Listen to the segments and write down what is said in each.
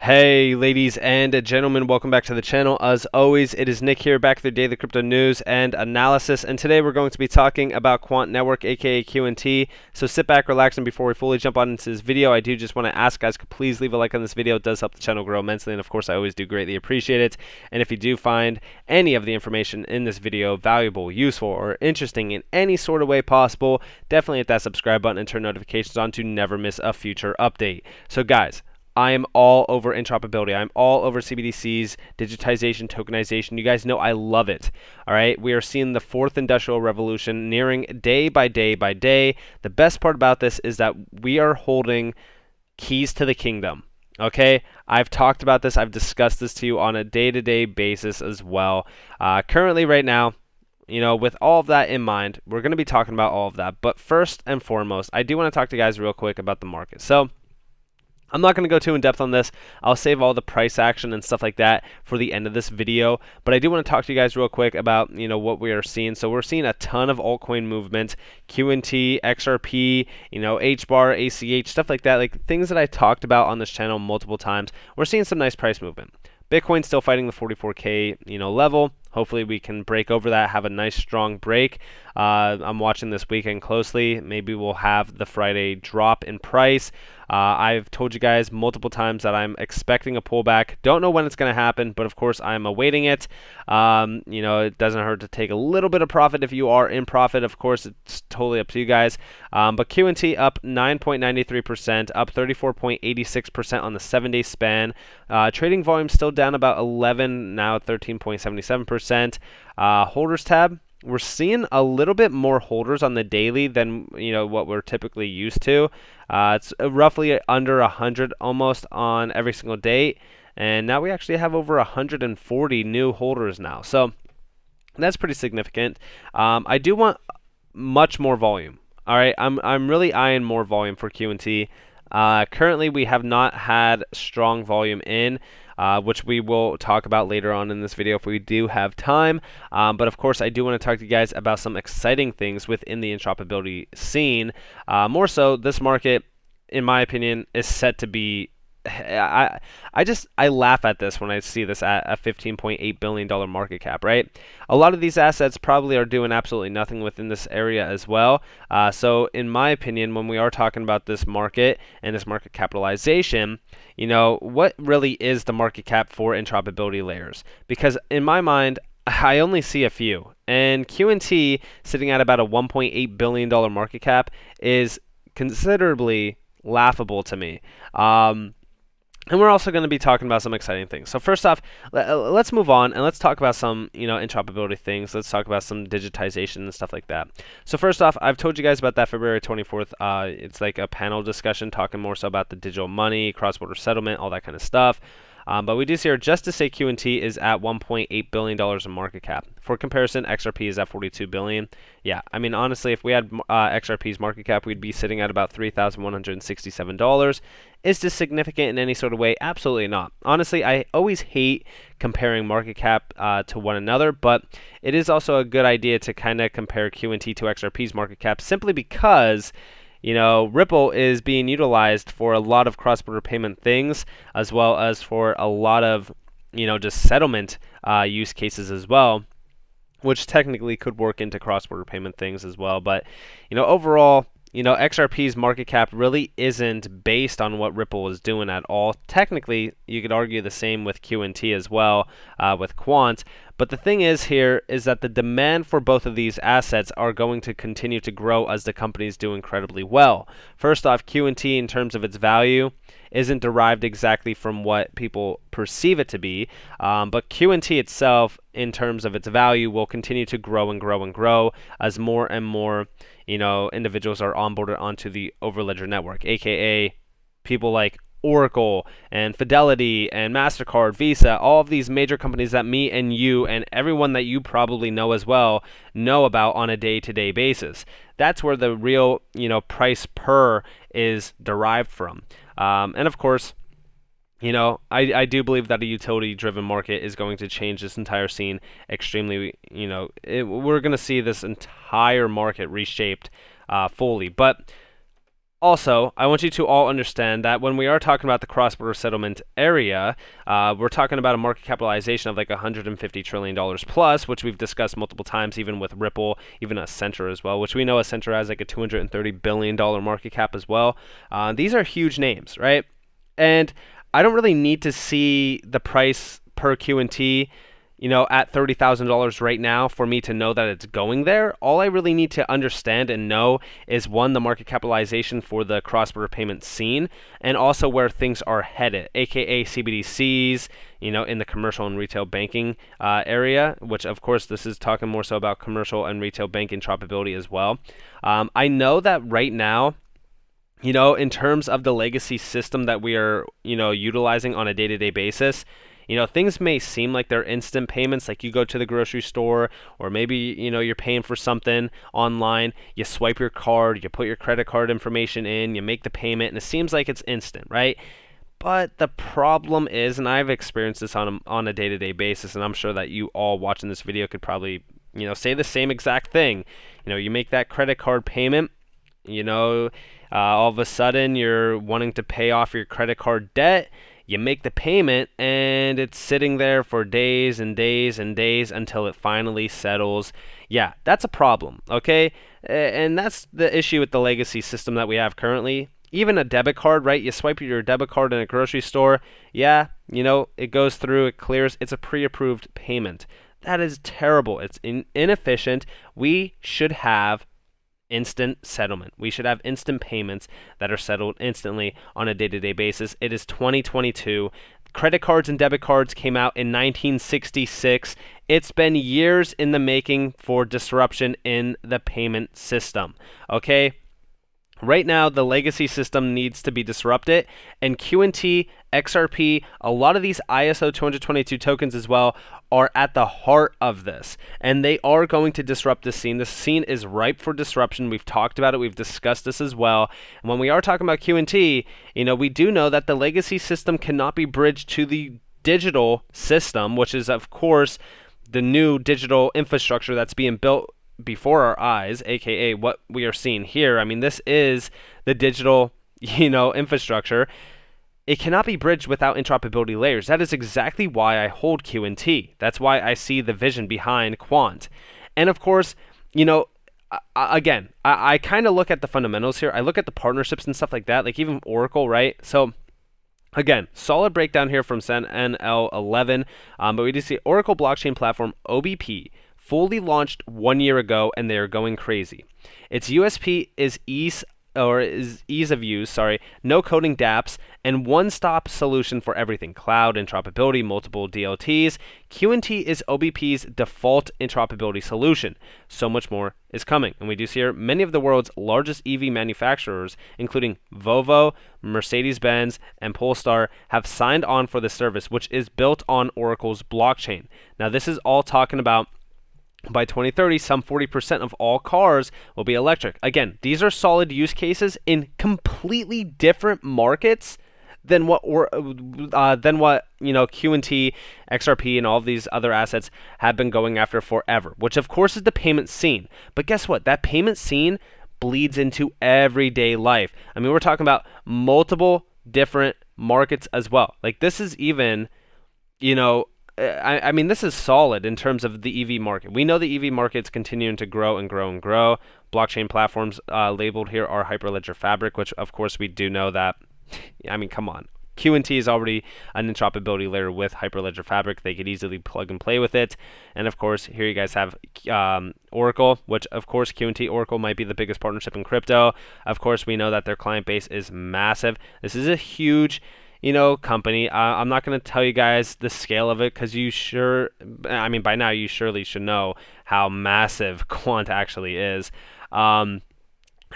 Hey ladies and gentlemen, welcome back to the channel. As always, it is Nick here, back with the daily crypto news and analysis, and today we're going to be talking about Quant Network, aka QNT. So sit back, relax, and before we fully jump on into this video, I do just want to ask guys, please leave a like on this video. It does help the channel grow immensely, and of course I always do greatly appreciate it. And if you do find any of the information in this video valuable, useful, or interesting in any sort of way possible, definitely hit that subscribe button and turn notifications on to never miss a future update. So guys, I am all over interoperability. I'm all over CBDCs, digitization, tokenization. You guys know I love it. All right, we are seeing the fourth industrial revolution nearing day by day by day. The best part about this is that we are holding keys to the kingdom. Okay, I've talked about this. I've discussed this to you on a day-to-day basis as well. Currently, right now, with all of that in mind, we're going to be talking about all of that. But first and foremost, I do want to talk to you guys real quick about the market. So I'm not going to go too in depth on this. I'll save all the price action and stuff like that for the end of this video. But I do want to talk to you guys real quick about what we are seeing. So we're seeing a ton of altcoin movement, QNT, XRP, HBAR, ACH, stuff like that, like things that I talked about on this channel multiple times. We're seeing some nice price movement. Bitcoin's still fighting the 44K level. Hopefully we can break over that, have a nice strong break. I'm watching this weekend closely. Maybe we'll have the Friday drop in price. I've told you guys multiple times that I'm expecting a pullback. Don't know when it's going to happen, but of course I'm awaiting it. It doesn't hurt to take a little bit of profit if you are in profit. Of course, it's totally up to you guys. But QNT up 9.93%, up 34.86% on the 7-day span. Trading volume still down about 11, now 13.77%. Holders tab, we're seeing a little bit more holders on the daily than what we're typically used to. It's roughly under 100 almost on every single date, and now we actually have over 140 new holders now, so that's pretty significant. I do want much more volume. All right, I'm really eyeing more volume for QNT. Currently, we have not had strong volume in, which we will talk about later on in this video if we do have time. But of course, I do want to talk to you guys about some exciting things within the interoperability scene. More so, this market, in my opinion, is set to be. I laugh at this when I see this at a $15.8 billion market cap, right? A lot of these assets probably are doing absolutely nothing within this area as well. So in my opinion, when we are talking about this market and this market capitalization, what really is the market cap for interoperability layers? Because in my mind, I only see a few. And QNT sitting at about a $1.8 billion market cap is considerably laughable to me. And we're also going to be talking about some exciting things. So first off, let's move on and let's talk about some, interoperability things. Let's talk about some digitization and stuff like that. So first off, I've told you guys about that February 24th. It's like a panel discussion talking more so about the digital money, cross-border settlement, all that kind of stuff. But we do see here, just to say QNT is at $1.8 billion in market cap. For comparison, XRP is at $42 billion. Yeah, I mean, honestly, if we had XRP's market cap, we'd be sitting at about $3,167. Is this significant in any sort of way? Absolutely not. Honestly, I always hate comparing market cap to one another, but it is also a good idea to kind of compare QNT to XRP's market cap simply because Ripple is being utilized for a lot of cross-border payment things, as well as for a lot of, just settlement use cases as well, which technically could work into cross-border payment things as well. But, overall, XRP's market cap really isn't based on what Ripple is doing at all. Technically, you could argue the same with QNT as well, with Quant. But the thing is here is that the demand for both of these assets are going to continue to grow as the companies do incredibly well. First off, QNT in terms of its value isn't derived exactly from what people perceive it to be, but QNT itself in terms of its value will continue to grow and grow and grow as more and more individuals are onboarded onto the Overledger network, aka people like Oracle and Fidelity and MasterCard, Visa, all of these major companies that me and you and everyone that you probably know as well know about on a day-to-day basis. That's where the real, price per is derived from. And of course, I do believe that a utility-driven market is going to change this entire scene extremely. We're going to see this entire market reshaped fully. But Also, I want you to all understand that when we are talking about the cross-border settlement area, we're talking about a market capitalization of like $150 trillion plus, which we've discussed multiple times, even with Ripple, even Accenture as well, which we know Accenture has like a $230 billion market cap as well. These are huge names, right? And I don't really need to see the price per QNT, at $30,000 right now for me to know that it's going there. All I really need to understand and know is one, the market capitalization for the cross-border payment scene, and also where things are headed, aka CBDCs, in the commercial and retail banking area, which of course this is talking more so about commercial and retail bank interoperability as well. I know that right now, in terms of the legacy system that we are, utilizing on a day-to-day basis, things may seem like they're instant payments, like you go to the grocery store, or maybe, you're paying for something online, you swipe your card, you put your credit card information in, you make the payment, and it seems like it's instant, right? But the problem is, and I've experienced this on a day-to-day basis, and I'm sure that you all watching this video could probably, say the same exact thing. You make that credit card payment, all of a sudden you're wanting to pay off your credit card debt. You make the payment and it's sitting there for days and days and days until it finally settles. Yeah, that's a problem, okay? And that's the issue with the legacy system that we have currently. Even a debit card, right? You swipe your debit card in a grocery store. Yeah, it goes through, it clears. It's a pre-approved payment. That is terrible. It's inefficient. We should have instant settlement. We should have instant payments that are settled instantly on a day-to-day basis. It is 2022. Credit cards and debit cards came out in 1966. It's been years in the making for disruption in the payment system. Okay? Right now, the legacy system needs to be disrupted, and QNT, XRP, a lot of these ISO 222 tokens as well are at the heart of this, and they are going to disrupt the scene. The scene is ripe for disruption. We've talked about it. We've discussed this as well. And when we are talking about QNT, we do know that the legacy system cannot be bridged to the digital system, which is, of course, the new digital infrastructure that's being built before our eyes, aka what we are seeing here. I mean, this is the digital, infrastructure. It cannot be bridged without interoperability layers. That is exactly why I hold QNT. That's why I see the vision behind Quant. And of course, again, I kind of look at the fundamentals here. I look at the partnerships and stuff like that, like even Oracle, right? So again, solid breakdown here from NL11, but we do see Oracle blockchain platform OBP fully launched 1 year ago, and they are going crazy. Its USP is ease of use, no coding dApps, and one-stop solution for everything: cloud, interoperability, multiple DLTs. QNT is OBP's default interoperability solution. So much more is coming. And we do see here many of the world's largest EV manufacturers, including Volvo, Mercedes-Benz, and Polestar, have signed on for the service, which is built on Oracle's blockchain. Now, this is all talking about by 2030, some 40% of all cars will be electric. Again, these are solid use cases in completely different markets than what QNT, XRP, and all of these other assets have been going after forever, which of course is the payment scene. But guess what? That payment scene bleeds into everyday life. I mean, we're talking about multiple different markets as well. Like, this is even, I mean, this is solid in terms of the EV market. We know the EV market's continuing to grow and grow and grow. Blockchain platforms labeled here are Hyperledger Fabric, which of course we do know that. I mean, come on. QNT is already an interoperability layer with Hyperledger Fabric. They could easily plug and play with it. And of course, here you guys have Oracle, which of course QNT Oracle might be the biggest partnership in crypto. Of course, we know that their client base is massive. This is a huge company. I'm not going to tell you guys the scale of it, because by now you surely should know how massive Quant actually is.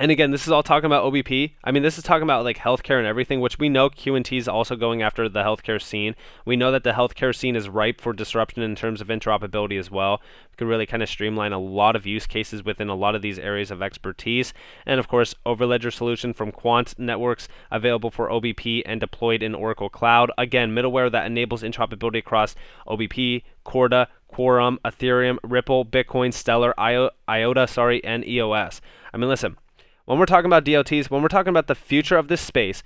And again, this is all talking about OBP. I mean, this is talking about like healthcare and everything, which we know QNT is also going after the healthcare scene. We know that the healthcare scene is ripe for disruption in terms of interoperability as well. We could really kind of streamline a lot of use cases within a lot of these areas of expertise. And of course, Overledger solution from Quant Networks, available for OBP and deployed in Oracle Cloud. Again, middleware that enables interoperability across OBP, Corda, Quorum, Ethereum, Ripple, Bitcoin, Stellar, IOTA, and EOS. I mean, listen. when we're talking about DLTs, when we're talking about the future of this space,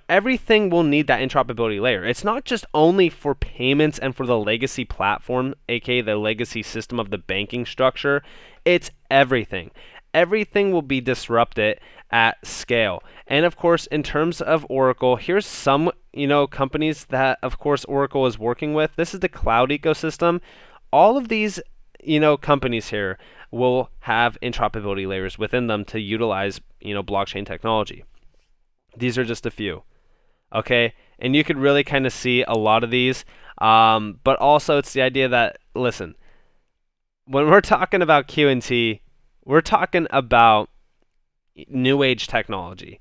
everything will need that interoperability layer. It's not just only for payments and for the legacy platform, aka the legacy system of the banking structure. It's everything. Everything will be disrupted at scale. And of course, in terms of Oracle, here's some, companies that, of course, Oracle is working with. This is the cloud ecosystem. All of these, companies here will have interoperability layers within them to utilize, blockchain technology. These are just a few. Okay, and you could really kind of see a lot of these, but also it's the idea that, listen, when we're talking about QNT, we're talking about new age technology.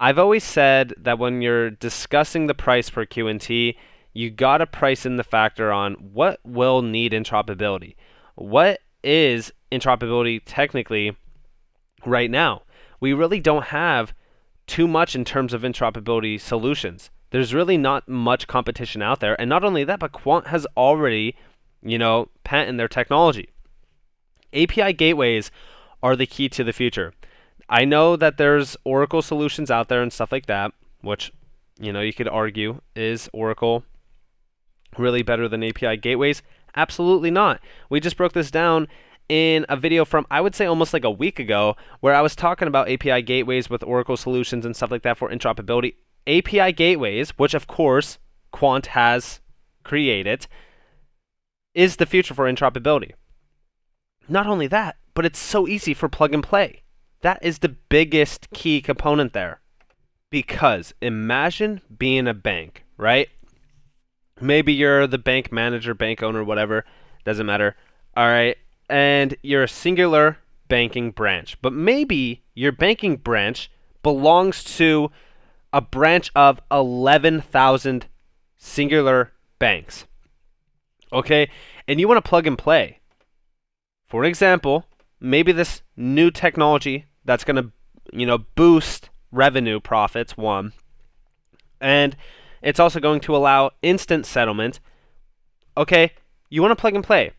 I've always said that when you're discussing the price per QNT, you got to price in the factor on what will need interoperability. What is interoperability technically right now? We really don't have too much in terms of interoperability solutions. There's really not much competition out there. And not only that, but Quant has already, patented their technology. API gateways are the key to the future. I know that there's Oracle solutions out there and stuff like that, which, you could argue, is Oracle really better than API gateways? Absolutely not. We just broke this down in a video from, I would say, almost like a week ago, where I was talking about API gateways with Oracle solutions and stuff like that for interoperability. API gateways, which of course Quant has created, is the future for interoperability. Not only that, but it's so easy for plug and play. That is the biggest key component there. Because imagine being a bank, right? Maybe you're the bank manager, bank owner, whatever, doesn't matter. All right. And you're a singular banking branch. But maybe your banking branch belongs to a branch of 11,000 singular banks. Okay? And you want to plug and play. For example, maybe this new technology that's going to, boost revenue profits, one. And it's also going to allow instant settlement. Okay? You want to plug and play.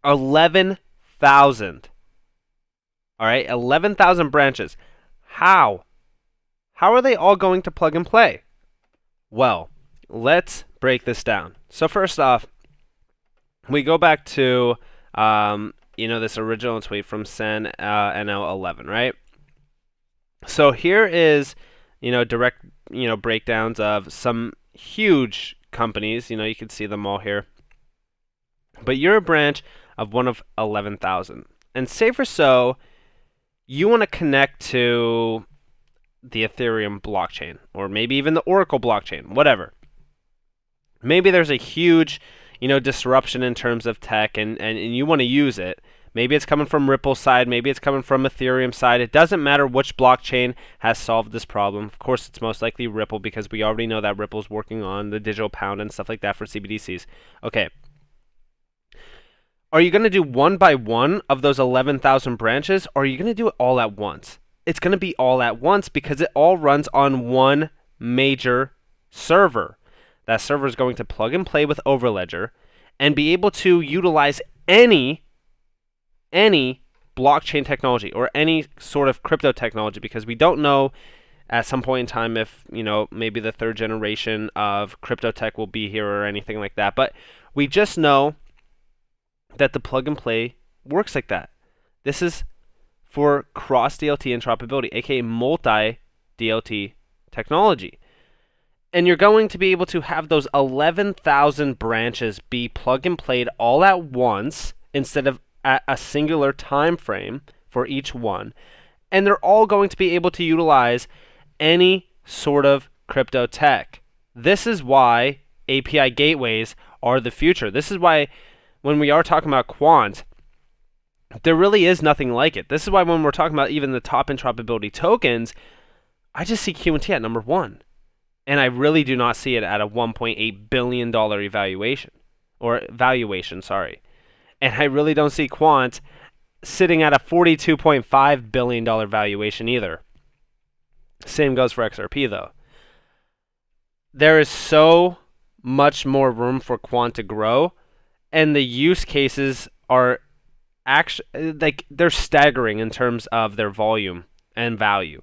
11,000. All right, 11,000 branches. How? How are they all going to plug and play? Well, let's break this down. So first off, we go back to this original tweet from Sen NL11, right? So here is direct breakdowns of some huge companies. You can see them all here. But you're a branch of one of 11,000. And say for so, you want to connect to the Ethereum blockchain, or maybe even the Oracle blockchain, whatever. Maybe there's a huge, disruption in terms of tech, and you want to use it. Maybe it's coming from Ripple's side, maybe it's coming from Ethereum side. It doesn't matter which blockchain has solved this problem. Of course, it's most likely Ripple, because we already know that Ripple's working on the digital pound and stuff like that for CBDCs. Okay. Are you going to do one by one of those 11,000 branches, or are you going to do it all at once? It's going to be all at once because it all runs on one major server. That server is going to plug and play with Overledger and be able to utilize any blockchain technology or any sort of crypto technology, because we don't know at some point in time if, maybe the third generation of crypto tech will be here or anything like that. But we just know that the plug and play works like that. This is for cross DLT interoperability, aka multi DLT technology. And you're going to be able to have those 11,000 branches be plug and played all at once instead of at a singular time frame for each one. And they're all going to be able to utilize any sort of crypto tech. This is why API gateways are the future. This is why when we are talking about Quant, there really is nothing like it. This is why when we're talking about even the top interoperability tokens, I just see QNT at number one. And I really do not see it at a $1.8 billion valuation, sorry. And I really don't see Quant sitting at a $42.5 billion valuation either. Same goes for XRP though. There is so much more room for Quant to grow, and the use cases are actually like they're staggering in terms of their volume and value.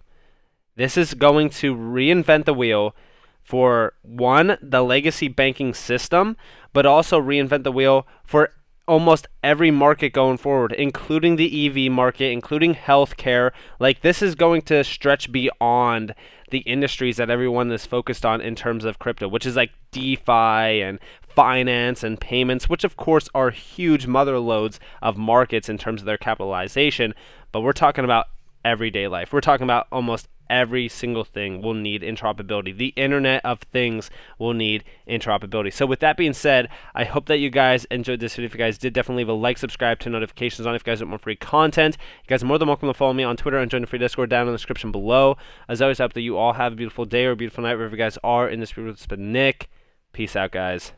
This is going to reinvent the wheel for one, the legacy banking system, but also reinvent the wheel for almost every market going forward, including the EV market, including healthcare. Like, this is going to stretch beyond the industries that everyone is focused on in terms of crypto, which is like DeFi and finance and payments, which of course are huge mother loads of markets in terms of their capitalization. But we're talking about everyday life. We're talking about almost every single thing will need interoperability. The Internet of Things will need interoperability. So with that being said, I hope that you guys enjoyed this video. If you guys did, definitely leave a like, subscribe, turn notifications on if you guys want more free content. You guys are more than welcome to follow me on Twitter and join the free Discord down in the description below. As always, I hope that you all have a beautiful day or a beautiful night wherever you guys are in this video. It's been Nick. Peace out, guys.